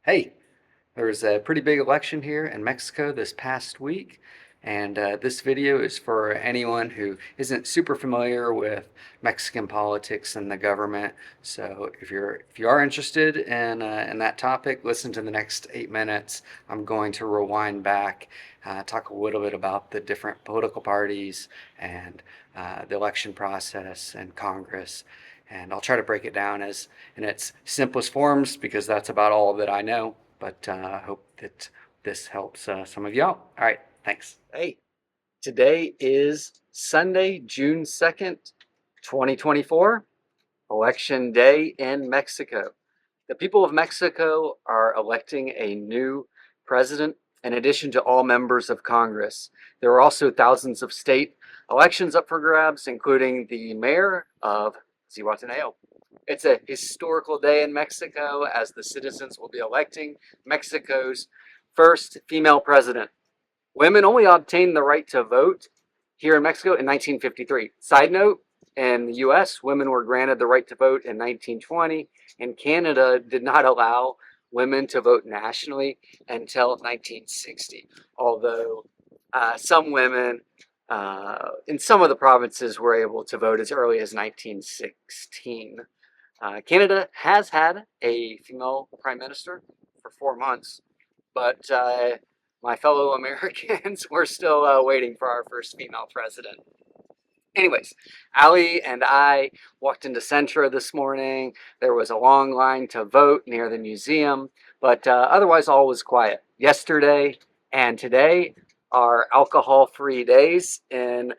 Hey, there was a pretty big election here in Mexico this past week, and this video is for anyone who isn't super familiar with Mexican politics and the government. So if you are interested in that topic, listen to the next 8 minutes. I'm going to rewind back, talk a little bit about the different political parties and the election process and Congress. And I'll try to break it down as in its simplest forms because that's about all that I know. But I hope that this helps some of you out. All right, thanks. Hey, today is Sunday, June 2nd, 2024, Election Day in Mexico. The people of Mexico are electing a new president in addition to all members of Congress. There are also thousands of state elections up for grabs, including the mayor of Zihuatanejo. It's a historical day in Mexico as the citizens will be electing Mexico's first female president. Women only obtained the right to vote here in Mexico in 1953. Side note, in the US, women were granted the right to vote in 1920, and Canada did not allow women to vote nationally until 1960. Although some women in some of the provinces were able to vote as early as 1916. Canada has had a female prime minister for 4 months, but my fellow Americans, we're still waiting for our first female president. Anyways, Ali and I walked into Centra this morning. There was a long line to vote near the museum, but otherwise all was quiet. Yesterday and today are alcohol-free days in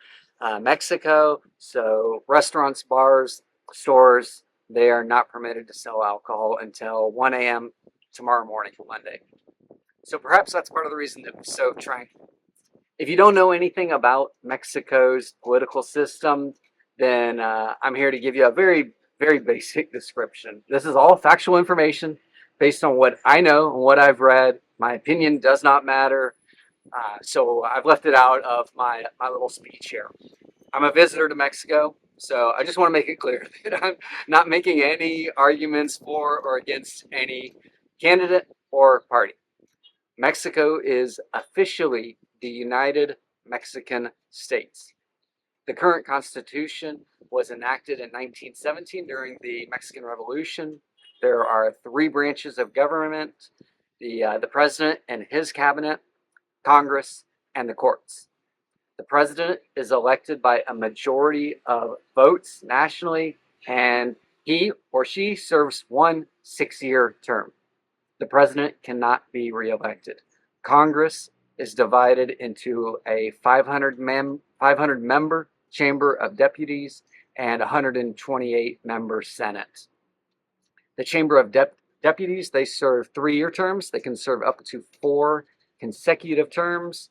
Mexico, so restaurants, bars, stores, they are not permitted to sell alcohol until 1 a.m. tomorrow morning, Monday. So perhaps that's part of the reason that we're so trying. If you don't know anything about Mexico's political system, then I'm here to give you a very, very basic description. This is all factual information based on what I know and what I've read. My opinion does not matter. So I've left it out of my little speech here. I'm a visitor to Mexico, so I just want to make it clear that I'm not making any arguments for or against any candidate or party. Mexico is officially the United Mexican States. The current constitution was enacted in 1917 during the Mexican Revolution. There are three branches of government: the president and his cabinet, Congress, and the courts. The president is elected by a majority of votes nationally, and he or she serves one 6-year term. The president cannot be reelected. Congress is divided into a 500 member Chamber of Deputies and 128 member Senate. The Chamber of Deputies, they serve 3-year terms. They can serve up to 4 consecutive terms,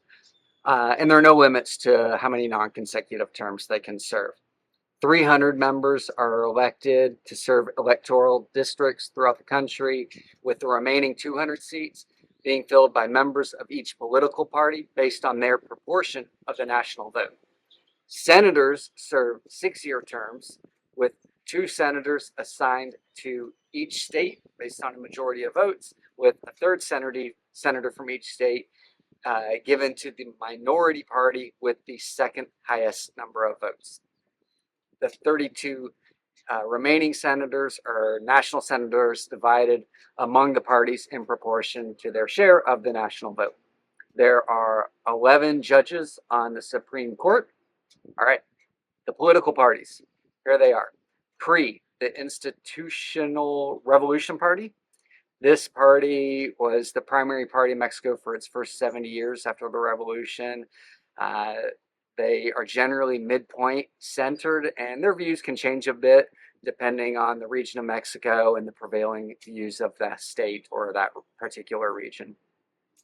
and there are no limits to how many non-consecutive terms they can serve. 300 members are elected to serve electoral districts throughout the country, with the remaining 200 seats being filled by members of each political party based on their proportion of the national vote. Senators serve 6-year terms, with 2 senators assigned to each state based on a majority of votes, with a third senator from each state given to the minority party with the second highest number of votes. The 32 remaining senators are national senators divided among the parties in proportion to their share of the national vote. There are 11 judges on the Supreme Court. All right, the political parties, here they are. PRI, the Institutional Revolution Party. This party was the primary party in Mexico for its first 70 years after the revolution. They are generally midpoint centered, and their views can change a bit depending on the region of Mexico and the prevailing views of that state or that particular region.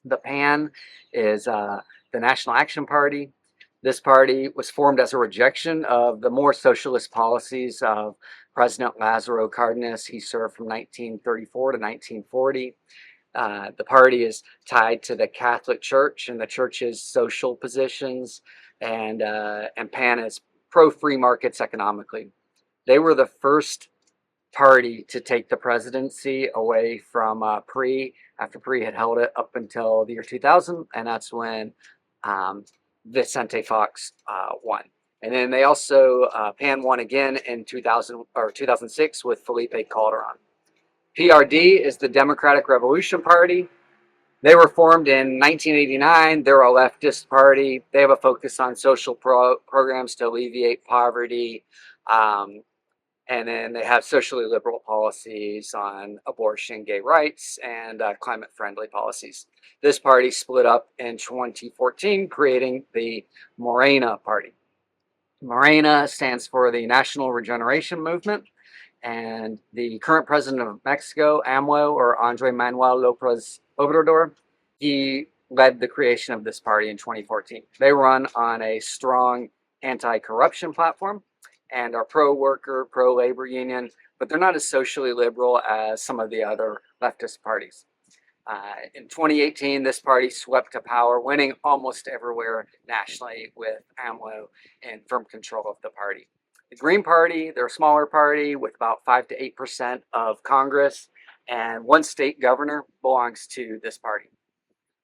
The PAN is the National Action Party. This party was formed as a rejection of the more socialist policies of President Lázaro Cárdenas. He served from 1934 to 1940. The party is tied to the Catholic Church and the church's social positions, and PAN is pro-free markets economically. They were the first party to take the presidency away from Pre, after Pre had held it up until the year 2000, and that's when um, Vicente Fox won. And then they also Pan won again in 2000 or 2006 with Felipe Calderon. PRD is the Democratic Revolution Party. They were formed in 1989. They're a leftist party. They have a focus on social programs to alleviate poverty. Um, and then they have socially liberal policies on abortion, gay rights, and climate friendly policies. This party split up in 2014, creating the Morena Party. Morena stands for the National Regeneration Movement. And the current president of Mexico, AMLO, or Andre Manuel López Obrador, he led the creation of this party in 2014. They run on a strong anti-corruption platform and are pro-worker, pro-labor union, but they're not as socially liberal as some of the other leftist parties. In 2018, this party swept to power, winning almost everywhere nationally with AMLO in firm control of the party. The Green Party, they're a smaller party with about 5 to 8% of Congress, and one state governor belongs to this party.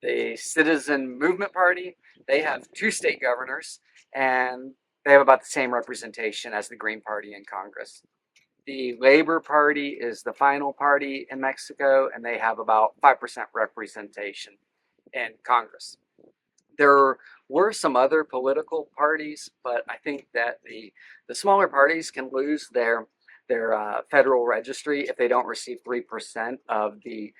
The Citizen Movement Party, they have 2 state governors, and they have about the same representation as the Green Party in Congress. The Labor Party is the final party in Mexico, and they have about 5% representation in Congress. There were some other political parties, but I think that the smaller parties can lose their federal registry if they don't receive 3% of the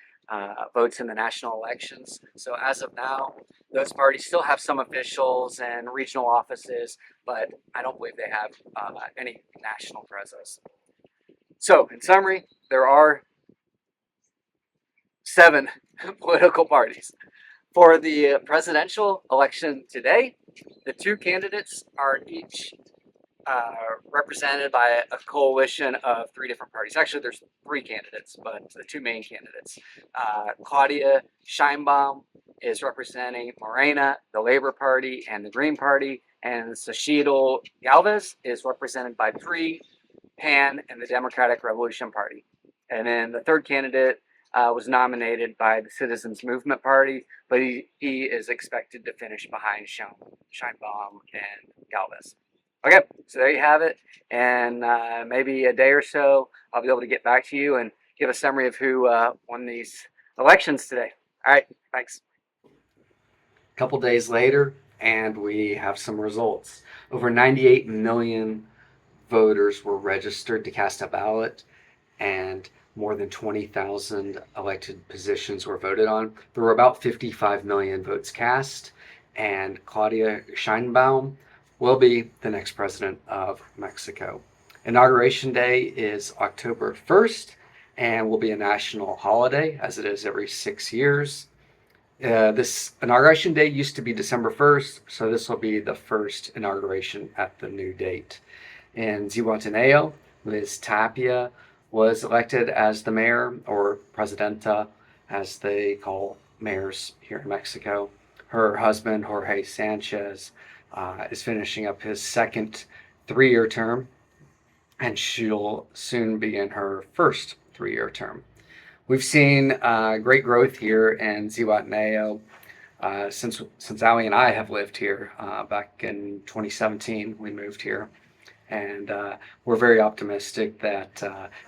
votes in the national elections. So as of now, those parties still have some officials and regional offices, but I don't believe they have any national presence. So in summary, there are 7 political parties. For the presidential election today, the 2 candidates are each represented by a coalition of 3 different parties. Actually, there's 3 candidates, but the 2 main candidates. Claudia Sheinbaum is representing Morena, the Labor Party, and the Green Party, and Xochitl Galvez is represented by PRI, PAN, and the Democratic Revolution Party. And then the 3rd candidate was nominated by the Citizens Movement Party, but he is expected to finish behind Sheinbaum and Galvez. Okay, so there you have it. And maybe a day or so, I'll be able to get back to you and give a summary of who won these elections today. All right, thanks. A couple days later, and we have some results. Over 98 million voters were registered to cast a ballot, and more than 20,000 elected positions were voted on. There were about 55 million votes cast, and Claudia Sheinbaum will be the next president of Mexico. Inauguration Day is October 1st and will be a national holiday, as it is every 6 years. This Inauguration Day used to be December 1st, so this will be the first inauguration at the new date. In Zihuatanejo, Liz Tapia was elected as the mayor, or presidenta, as they call mayors here in Mexico. Her husband, Jorge Sanchez, is finishing up his second 3-year term, and she'll soon begin her first 3-year term. We've seen great growth here in Zihuatanejo since Ali and I have lived here. Back in 2017, we moved here. And we're very optimistic that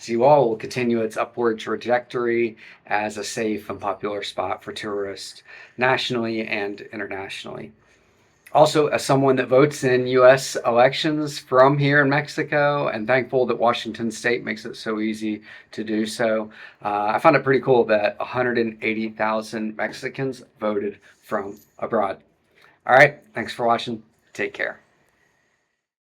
Zihuatanejo will continue its upward trajectory as a safe and popular spot for tourists nationally and internationally. Also, as someone that votes in U.S. elections from here in Mexico, and thankful that Washington State makes it so easy to do so, I found it pretty cool that 180,000 Mexicans voted from abroad. All right, thanks for watching. Take care.